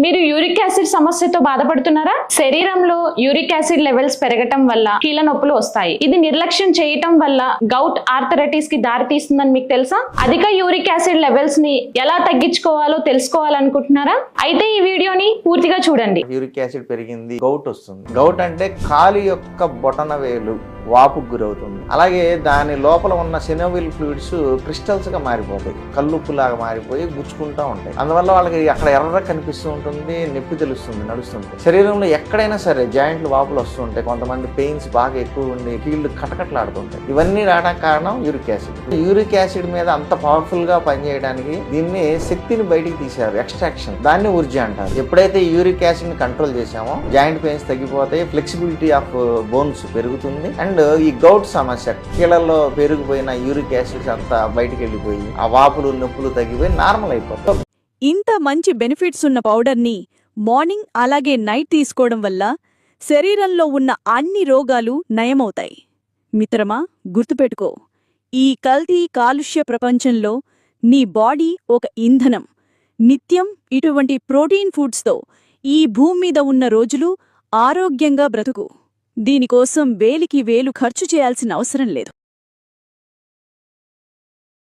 మీరు uric acid సమస్యతో బాధపడుతున్నారా? శరీరంలో యూరిక్ యాసిడ్ లెవెల్స్ పెరగటం వల్ల కీళ్ళ నొప్పులు వస్తాయి. ఇది నిర్లక్ష్యం చేయటం వల్ల గౌట్ ఆర్థరైటిస్ కి దారి తీస్తుందని మీకు తెలుసా? అధిక యూరిక్ యాసిడ్ లెవెల్స్ ని ఎలా తగ్గించుకోవాలో తెలుసుకోవాలనుకుంటున్నారా? అయితే ఈ వీడియోని పూర్తిగా చూడండి. యూరిక్ యాసిడ్ పెరిగింది, గౌట్ వస్తుంది. గౌట్ అంటే కాలు యొక్క బొటన వేలు వాపుకు గురవుతుంది. అలాగే దాని లోపల ఉన్న సినోవిల్ ఫ్లూయిడ్స్ క్రిస్టల్స్ గా మారిపోతాయి, కల్లుప్పులాగా మారిపోయి గుచ్చుకుంటా ఉంటాయి. అందువల్ల వాళ్ళకి అక్కడ ఎర్ర కనిపిస్తూ ఉంటుంది, నొప్పి తెలుస్తుంది, నడుస్తుంది. శరీరంలో ఎక్కడైనా సరే జాయింట్లు వాపులు వస్తుంటాయి, కొంతమంది పెయిన్స్ బాగా ఎక్కువ ఉండి కీళ్ళు కటకట్లాడుతుంటాయి. ఇవన్నీ రావడానికి కారణం యూరిక్ యాసిడ్. యూరిక్ యాసిడ్ మీద అంత పవర్ఫుల్ గా పనిచేయడానికి దీన్ని శక్తిని బయటికి తీశారు, ఎక్స్ట్రాక్షన్. దాన్ని ఊర్జా అంటారు. ఎప్పుడైతే యూరిక్ యాసిడ్ ని కంట్రోల్ చేసామో జాయింట్ పెయిన్స్ తగ్గిపోతాయి, ఫ్లెక్సిబిలిటీ ఆఫ్ బోన్స్ పెరుగుతుంది. అండ్ ఈ గౌట్ సమస్య, కీళ్ళల్లో పెరిగిపోయిన యూరిక్ యాసిడ్స్ అంతా బయటికి వెళ్ళిపోయి ఆ వాపులు నొప్పులు తగ్గిపోయి నార్మల్ అయిపోతాయి. ఇంత మంచి బెనిఫిట్స్ ఉన్న పౌడర్ని మార్నింగ్ అలాగే నైట్ తీసుకోవడం వల్ల శరీరంలో ఉన్న అన్ని రోగాలు నయమవుతాయి. మిత్రమా, గుర్తుపెట్టుకో, ఈ కల్తీ కాలుష్య ప్రపంచంలో నీ బాడీ ఒక ఇంధనం. నిత్యం ఇటువంటి ప్రోటీన్ ఫుడ్స్తో ఈ భూమి మీద ఉన్న రోజులు ఆరోగ్యంగా బ్రతుకు. దీనికోసం వేలికి వేలు ఖర్చు చేయాల్సిన అవసరం లేదు.